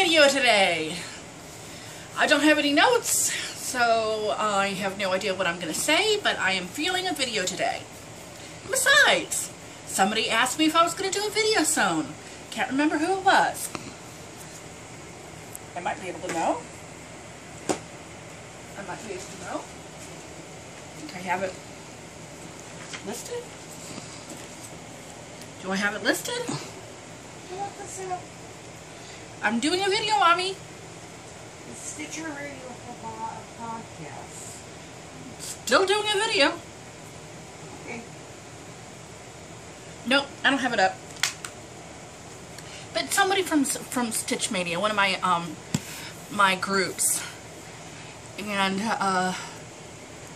video today. I don't have any notes, so I have no idea what I'm going to say, but I am feeling a video today. Besides, somebody asked me if I was going to do a video soon. Can't remember who it was. I might be able to know. I might be able to know. I have it listed. Do I have it listed? I'm doing a video, Mommy. The Stitcher Radio podcast. Still doing a video. Okay. Nope, I don't have it up. But somebody from Stitch Mania, one of my my groups, and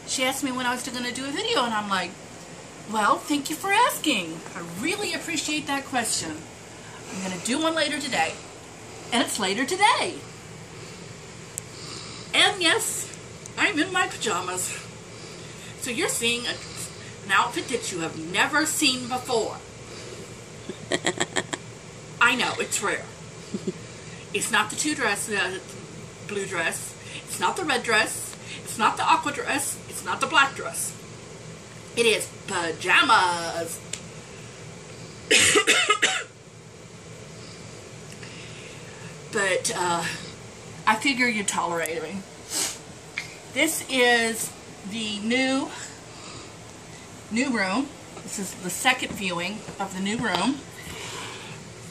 she asked me when I was going to do a video, and I'm like, well, thank you for asking. I really appreciate that question. I'm going to do one later today. And it's later today. And yes, I'm in my pajamas. So you're seeing an outfit that you have never seen before. I know, it's rare. It's not the blue dress. It's not the red dress. It's not the aqua dress. It's not the black dress. It is pajamas. But I figure you'd tolerate me. This is the new room. This is the second viewing of the new room.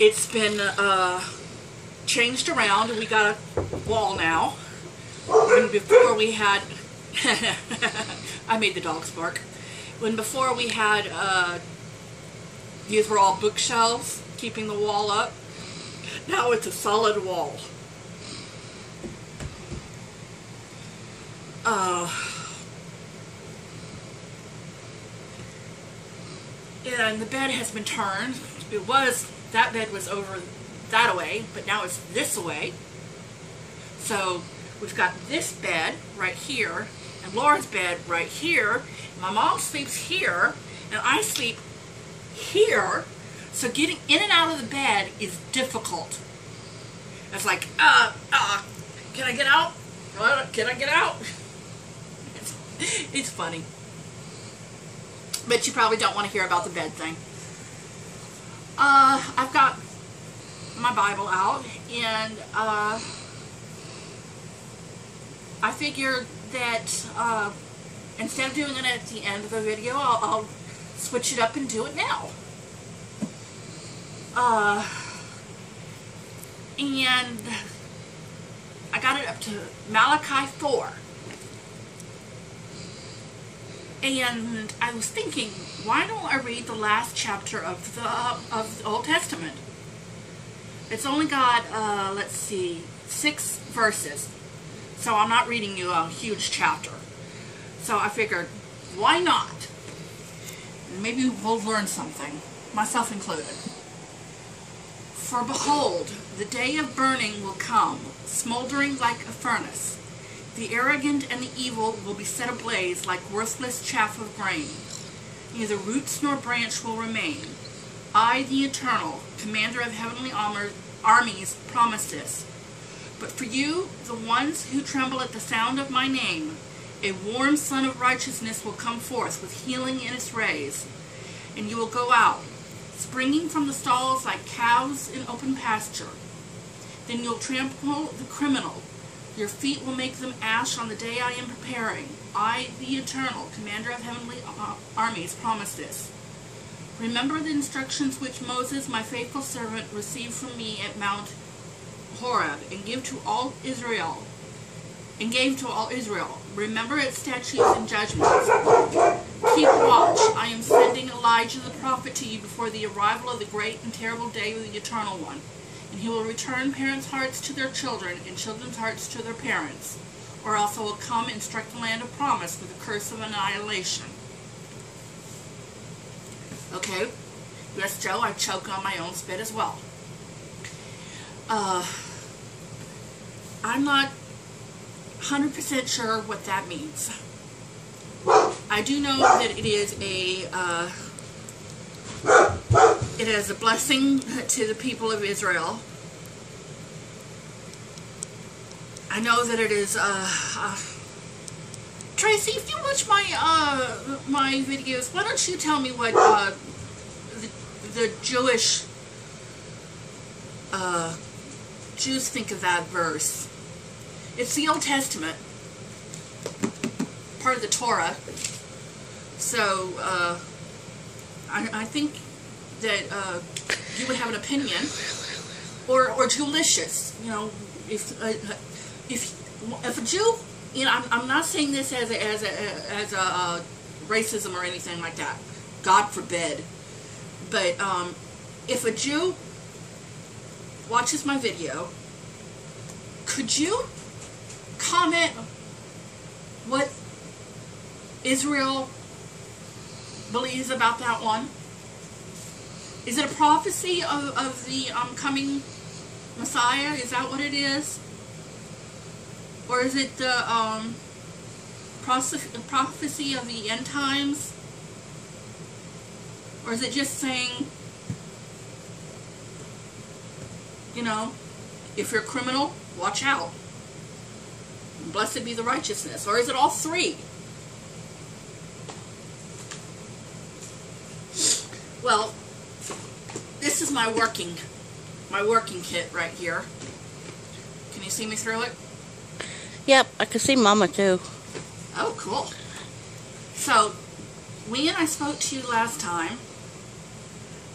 It's been changed around. We got a wall now. When before we had, I made the dogs bark. When before we had, these were all bookshelves keeping the wall up. Now it's a solid wall. And the bed has been turned. That bed was over that way, but now it's this way. So we've got this bed right here, and Laura's bed right here. My mom sleeps here, and I sleep here. So getting in and out of the bed is difficult. It's like, can I get out? Can I get out? It's funny. But you probably don't want to hear about the bed thing. I've got my Bible out, and I figured that instead of doing it at the end of the video, I'll switch it up and do it now. And I got it up to Malachi 4. And I was thinking, why don't I read the last chapter of the Old Testament? It's only got, let's see, 6 verses. So I'm not reading you a huge chapter. So I figured, why not? Maybe we'll learn something, myself included. For behold, the day of burning will come, smoldering like a furnace. The arrogant and the evil will be set ablaze like worthless chaff of grain. Neither roots nor branch will remain. I, the Eternal, Commander of heavenly armies, promise this. But for you, the ones who tremble at the sound of my name, a warm sun of righteousness will come forth with healing in its rays, and you will go out, springing from the stalls like calves in open pasture. Then you'll trample the criminal. Your feet will make them ash on the day I am preparing. I, the Eternal, Commander of heavenly armies, promise this. Remember the instructions which Moses, my faithful servant, received from me at Mount Horeb, and gave to all Israel. Remember its statutes and judgments. Keep watch. I am sending Elijah the prophet to you before the arrival of the great and terrible day of the Eternal One. And he will return parents' hearts to their children, and children's hearts to their parents. Or else I will come and strike the land of promise with a curse of annihilation. Okay? Yes, Joe, I choked on my own spit as well. I'm not 100% sure what that means. I do know that it is a blessing to the people of Israel. I know that it is, Tracy, if you watch my, my videos, why don't you tell me what, the Jewish, Jews think of that verse. It's the Old Testament, part of the Torah. So, I think that, you would have an opinion, or delicious, you know, if a Jew, you know, I'm not saying this as a racism or anything like that, God forbid, but, if a Jew watches my video, could you comment what Israel believes about that one? Is it a prophecy of the coming Messiah? Is that what it is? Or is it the prophecy of the end times? Or is it just saying, you know, if you're a criminal, watch out. Blessed be the righteousness. Or is it all three? Well, this is my working kit right here. Can you see me through it? Yep, I can see Mama too. Oh, cool. So, when I spoke to you last time,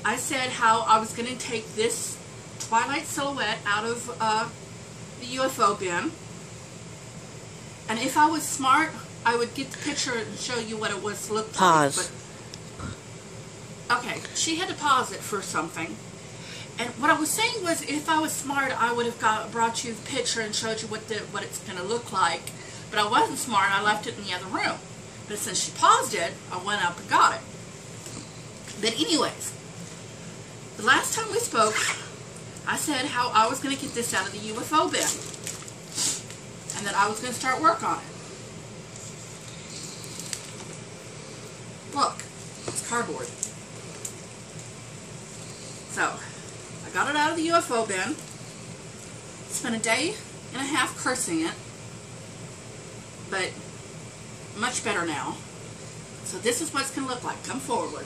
I said how I was going to take this Twilight silhouette out of the UFO bin, and if I was smart, I would get the picture and show you what it was looked like. Pause. But, okay, she had to pause it for something. And what I was saying was, if I was smart, I would have brought you the picture and showed you what it's going to look like. But I wasn't smart, I left it in the other room. But since she paused it, I went up and got it. But anyways, the last time we spoke, I said how I was going to get this out of the UFO bin. And that I was going to start work on it. Look, it's cardboard. So, I got it out of the UFO bin, spent a day and a half cursing it, but much better now. So this is what it's going to look like. Come forward.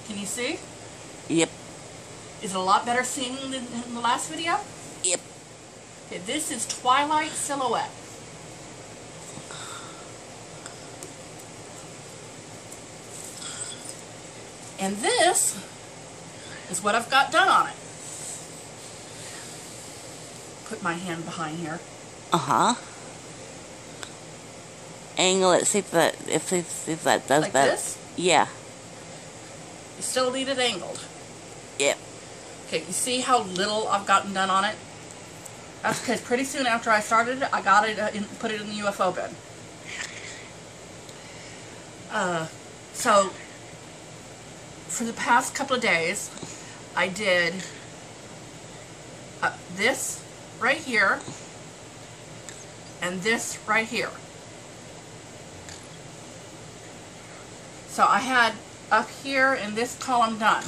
Can you see? Yep. Is it a lot better seeing than in the last video? Yep. Okay, this is Twilight Silhouette. And this is what I've got done on it. Put my hand behind here. Uh-huh. Angle it, see if that does like that. This? Yeah. You still need it angled. Yep. Okay, you see how little I've gotten done on it? That's because pretty soon after I started it, I got it put it in the UFO bin. So, for the past couple of days, I did this right here and this right here. So I had up here in this column done,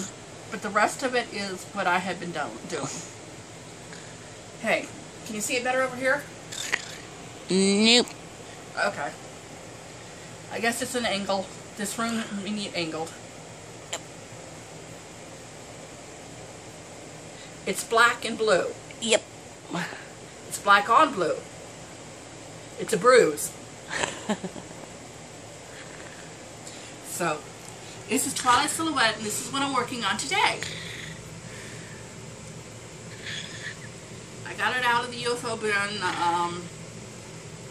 but the rest of it is what I had been doing. Hey, can you see it better over here? Nope. Okay. I guess it's an angle. This room we need angled. Yep. It's black and blue. Yep. It's black on blue. It's a bruise. So, this is Twilight Silhouette, and this is what I'm working on today. I got it out of the UFO bin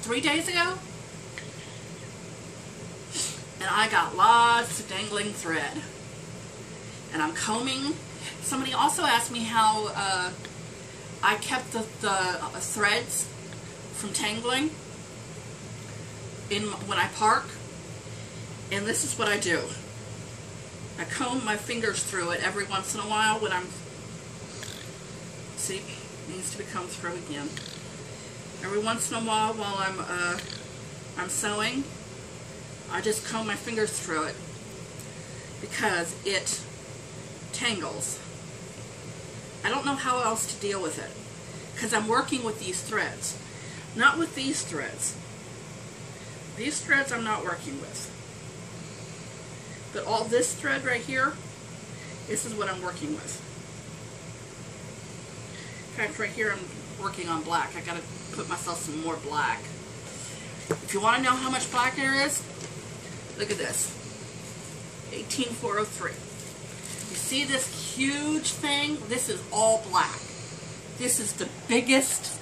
3 days ago. And I got lots of dangling thread. And I'm combing. Somebody also asked me how I kept the threads from tangling when I park. And this is what I do. I comb my fingers through it every once in a while when I'm... See? It needs to be combed through again. Every once in a while I'm sewing, I just comb my fingers through it because it tangles. I don't know how else to deal with it, because I'm working with these threads, not with these threads. These threads I'm not working with, but all this thread right here, this is what I'm working with. In fact, right here I'm working on black. I gotta put myself some more black. If you want to know how much black there is, look at this. 18403. You see this huge thing? This is all black. This is the biggest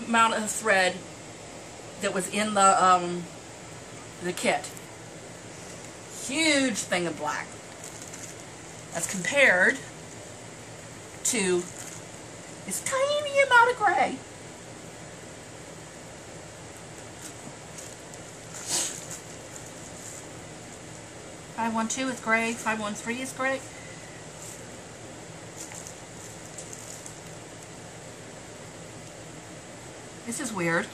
amount of thread that was in the kit. Huge thing of black. As compared to this tiny amount of gray. .512 is gray, 513 is gray. This is weird.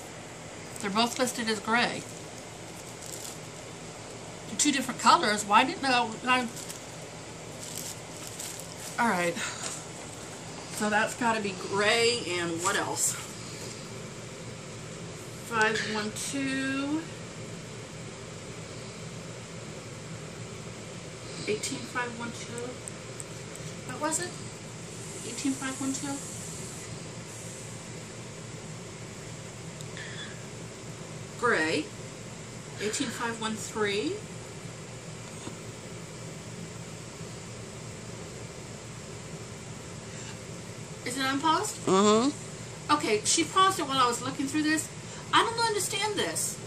They're both listed as gray. They're two different colors. Why didn't I? Alright. So that's got to be gray, and what else? 512. 18512. What was it? 18512? Gray. 18513. Is it unpaused? Mm-hmm. Okay, she paused it while I was looking through this. I don't understand this.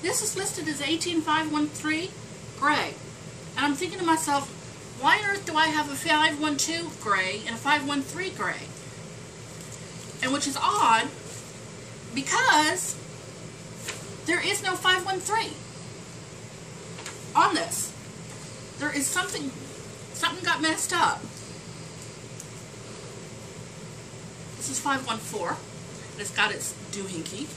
This is listed as 18513 gray. And I'm thinking to myself, why on earth do I have a 512 gray and a 513 gray? And which is odd, because there is no 513 on this. There is something got messed up. This is 514, and it's got its doohickey.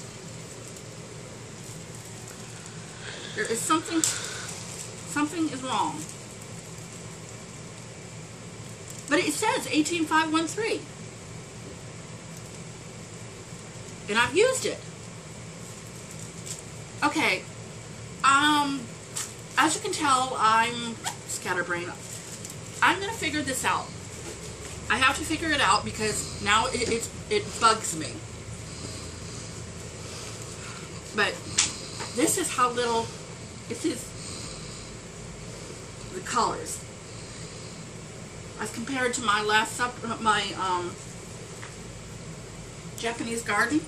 There is something is wrong. But it says 18513. And I've used it. Okay. As you can tell, I'm scatterbrained. I'm going to figure this out. I have to figure it out because now it bugs me. But this is how little, this is the colors. As compared to my last Japanese garden.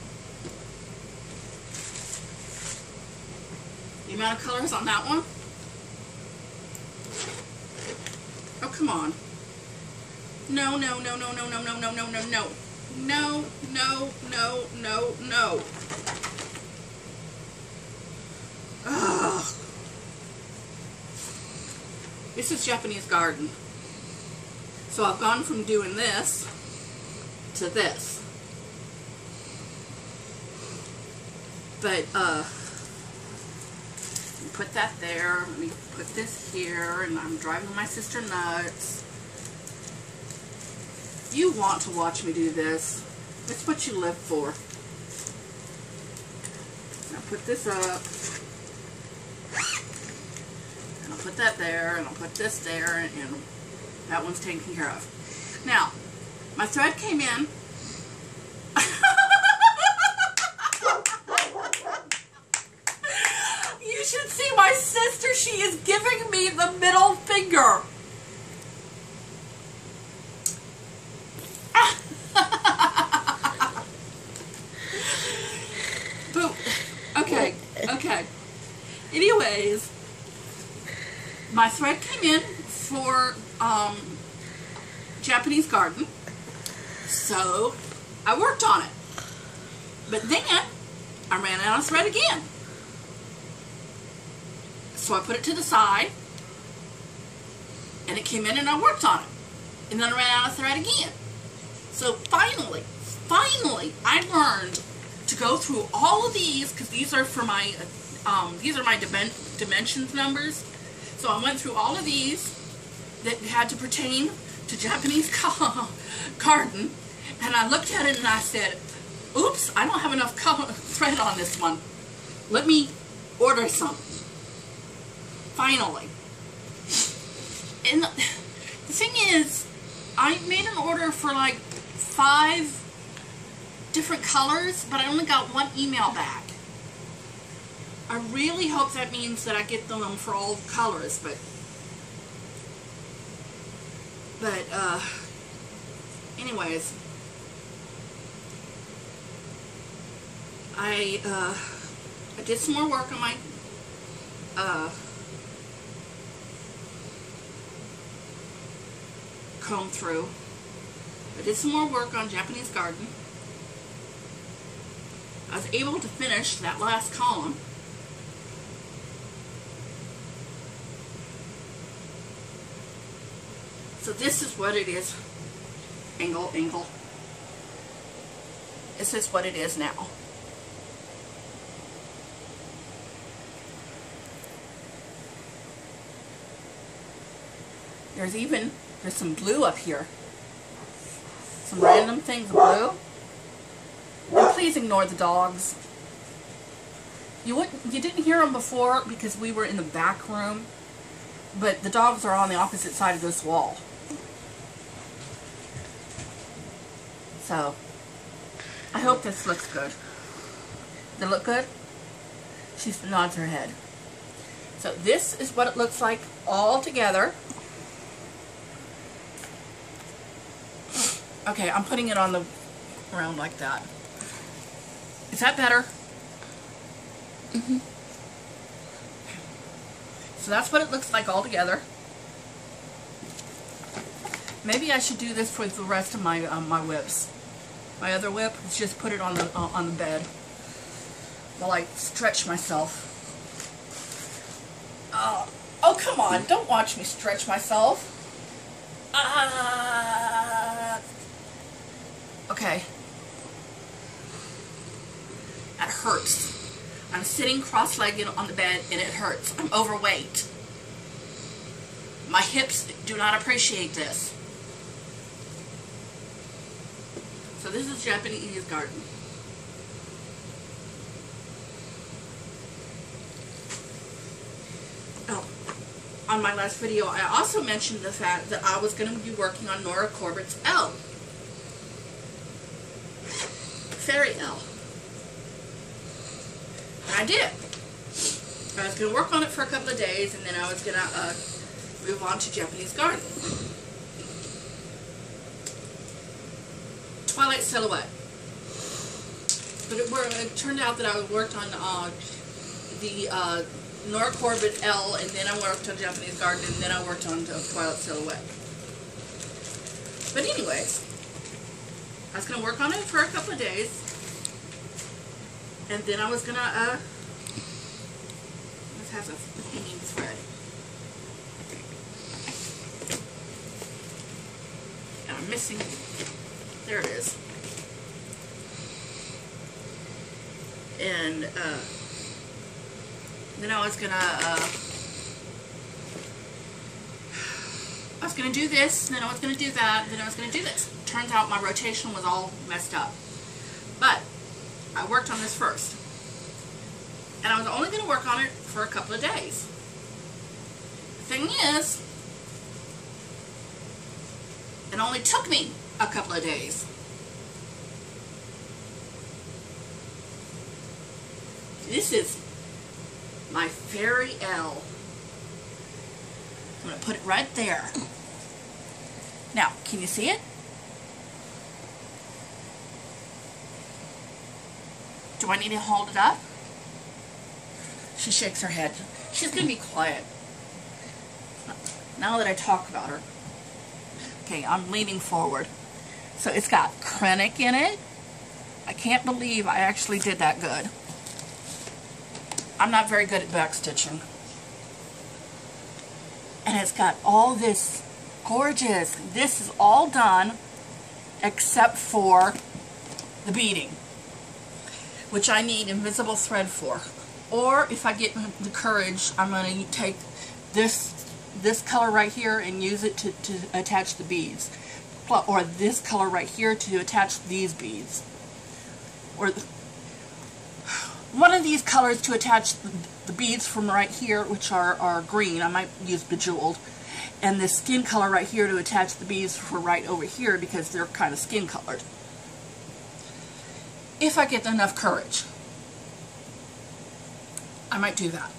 The amount of colors on that one. Oh, come on. No, no, no, no, no, no, no, no, no, no, no. No, no, no, no, no. Ugh. This is Japanese garden. So I've gone from doing this to this. But, put that there, let me put this here, and I'm driving my sister nuts. You want to watch me do this. It's what you live for. Now put this up. And I'll put that there, and I'll put this there, and that one's taken care of. Now, my thread came in. You should see my sister. She is giving me the middle finger. Okay, okay. Anyways, my thread came in for Japanese garden, so I worked on it. But then I ran out of thread again. So I put it to the side, and it came in and I worked on it. And then I ran out of thread again. So finally, I learned to go through all of these, because these are for my, dimensions numbers. So I went through all of these that had to pertain to Japanese garden, and I looked at it and I said, oops, I don't have enough thread on this one. Let me order some. Finally. And the thing is, I made an order for like 5 different colors, but I only got 1 email back. I really hope that means that I get them for all colors, but anyways, I did some more work on my comb through. I did some more work on Japanese garden. I was able to finish that last column. So this is what it is. Angle. This is what it is now. There's some blue up here. Some random things of blue. And please ignore the dogs. You didn't hear them before because we were in the back room, but the dogs are on the opposite side of this wall. So, I hope this looks good. Does it look good? She nods her head. So this is what it looks like all together. Okay, I'm putting it on the ground like that. Is that better? Mm-hmm. So that's what it looks like all together. Maybe I should do this for the rest of my my whips. My other whip is just put it on the bed while I stretch myself. Oh, come on! Don't watch me stretch myself. Okay. That hurts. I'm sitting cross-legged on the bed and it hurts. I'm overweight. My hips do not appreciate this. So this is Japanese garden. Oh, on my last video, I also mentioned the fact that I was going to be working on Nora Corbett's L. Fairy L. And I did. I was going to work on it for a couple of days, and then I was going to move on to Japanese garden. Twilight Silhouette. But it turned out that I worked on the Nora Corbett L, and then I worked on Japanese garden, and then I worked on Twilight Silhouette. But anyways, I was going to work on it for a couple of days, and then I was going to, this has a hanging thread. And I'm missing, there it is. And then I was going to do this, then I was going to do that, then I was going to do this. Turns out my rotation was all messed up. But I worked on this first. And I was only going to work on it for a couple of days. The thing is, it only took me a couple of days. This is my Fairy L. I'm going to put it right there. Now, can you see it? Do I need to hold it up? She shakes her head. She's going to be quiet. Now that I talk about her. Okay, I'm leaning forward. So it's got Krennic in it. I can't believe I actually did that good. I'm not very good at back stitching. And it's got all this gorgeous. This is all done except for the beading, which I need invisible thread for. Or if I get the courage, I'm going to take this this color right here and use it to attach the beads. Or this color right here to attach these beads. Or one of these colors to attach the beads from right here, which are green. I might use bejeweled. And this skin color right here to attach the beads for right over here because they're kind of skin colored. If I get enough courage, I might do that.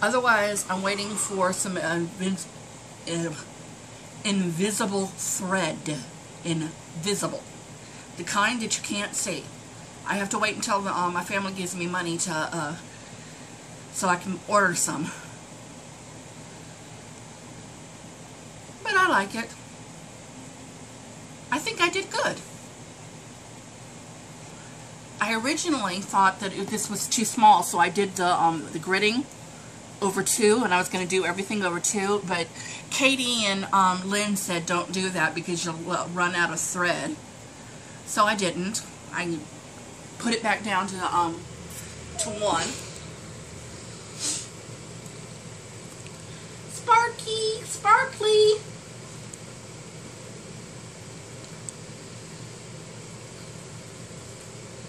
Otherwise, I'm waiting for some invisible thread. Invisible. The kind that you can't see. I have to wait until my family gives me money to so I can order some. But I like it. I think I did good. I originally thought that this was too small, so I did the gridding over 2, and I was going to do everything over 2, but Katie and Lynn said don't do that because you'll run out of thread. So I didn't. I put it back down to 1. Sparky, sparkly.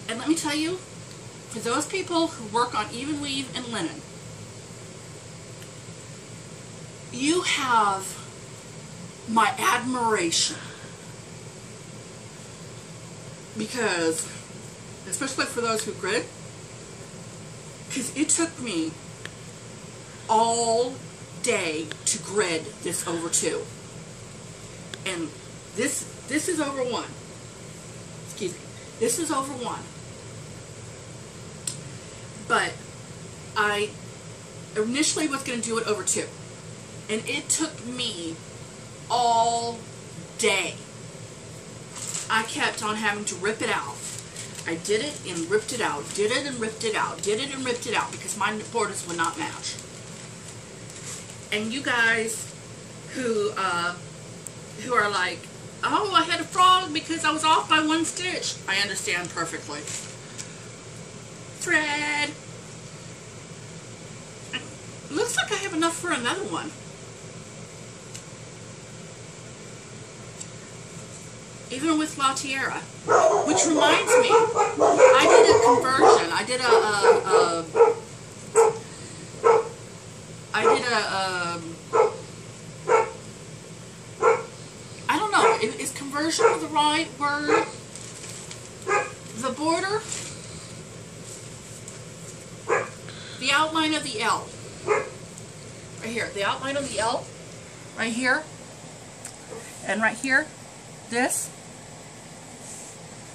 And let me tell you, for those people who work on even weave and linen, you have my admiration. Because, especially for those who grid, because it took me all day to grid this over 2. And this is over 1. Excuse me. This is over 1. But I initially was going to do it over 2. And it took me all day. I kept on having to rip it out. I did it and ripped it out. Did it and ripped it out. Did it and ripped it out because my borders would not match. And you guys who are like, oh, I had a frog because I was off by 1 stitch. I understand perfectly. Thread. Looks like I have enough for another one. Even with La Tierra. Which reminds me, I did a conversion. I don't know, is conversion the right word? The border? The outline of the L. Right here, the outline of the L. Right here. And right here, this.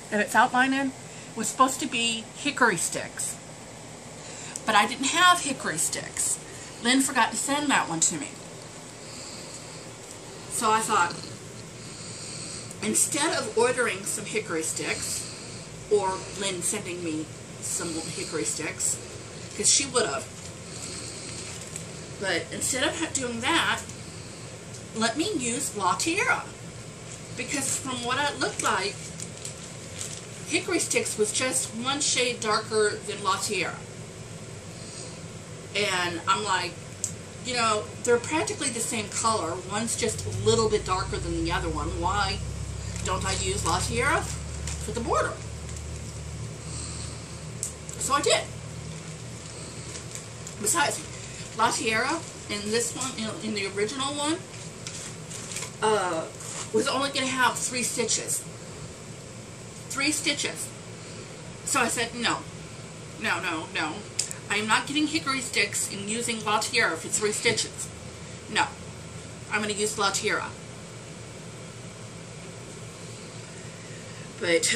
That it's outlining was supposed to be hickory sticks. But I didn't have hickory sticks. Lynn forgot to send that one to me. So I thought, instead of ordering some hickory sticks, or Lynn sending me some hickory sticks, because she would have, but instead of doing that, let me use La Tierra. Because from what it looked like, hickory sticks was just 1 shade darker than La Tierra. And I'm like, you know, they're practically the same color. One's just a little bit darker than the other one. Why don't I use La Tierra for the border? So I did. Besides, La Tierra in this one, in the original one, was only going to have 3 stitches. 3 stitches. So I said, no. No, no, no. I am not getting hickory sticks and using La Tierra for 3 stitches. No. I'm going to use La Tierra. But,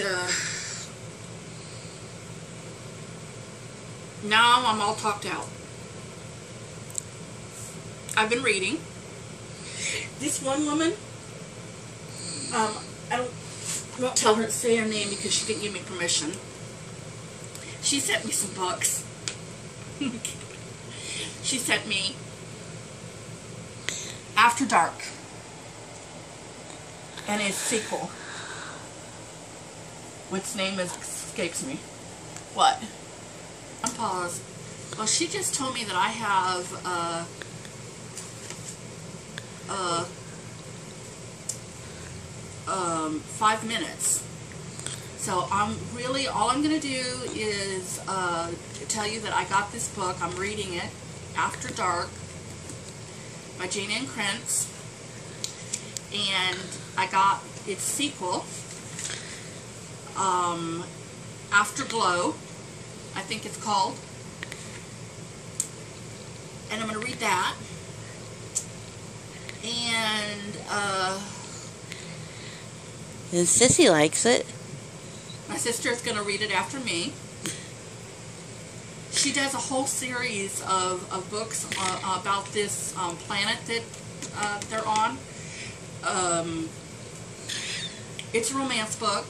now I'm all talked out. I've been reading. This one woman, I won't tell her to say her name because she didn't give me permission. She sent me some books. She sent me After Dark and its sequel, which name escapes me. What? Pause. Well, she just told me that I have 5 minutes. So all I'm going to do is tell you that I got this book. I'm reading it, After Dark, by Jane Ann Krentz. And I got its sequel, Afterglow, I think it's called. And I'm going to read that. And Sissy likes it. my sister's going to read it after me. She does a whole series of books about this planet that they're on. It's a romance book,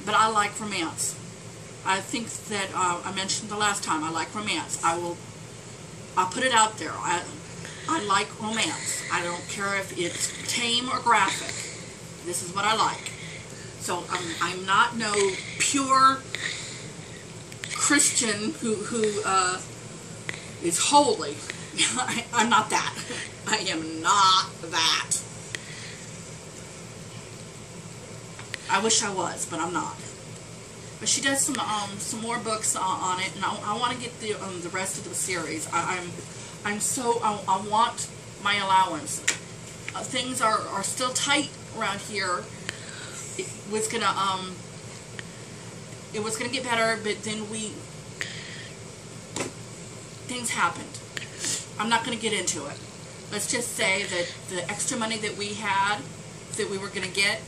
but I like romance. I think that I mentioned the last time I like romance. I'll put it out there. I like romance. I don't care if it's tame or graphic. This is what I like. So I'm not no pure Christian who is holy. I'm not that. I am not that. I wish I was, but I'm not. But she does some more books on it, and I want to get the rest of the series. I want my allowance. Things are still tight around here. It was gonna get better, but then things happened. I'm not gonna get into it. Let's just say that the extra money that we had, that we were gonna get,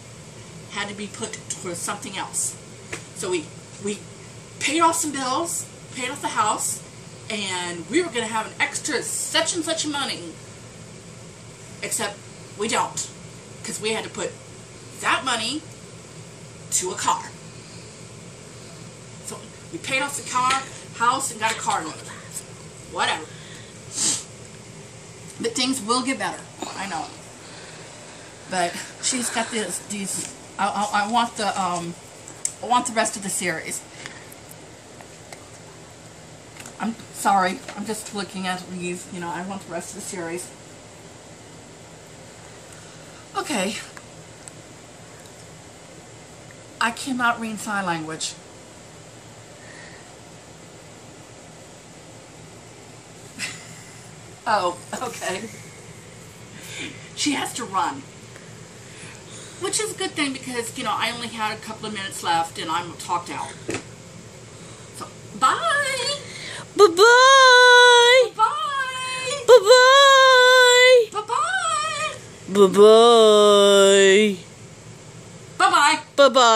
had to be put towards something else. So we paid off some bills, paid off the house, and we were going to have an extra such and such money, except we don't, because we had to put that money to a car. So we paid off the house and got a car loan. Whatever. But things will get better. I know it. But she's got these. I want the rest of the series. I'm sorry. I'm just looking at these. You know, I want the rest of the series. Okay. I cannot read sign language. Oh, okay. She has to run. Which is a good thing because, you know, I only had a couple of minutes left and I'm talked out. So, bye! Bye-bye! Bye-bye! Bye-bye! Bye-bye! Bye-bye! Bye-bye! Bye-bye!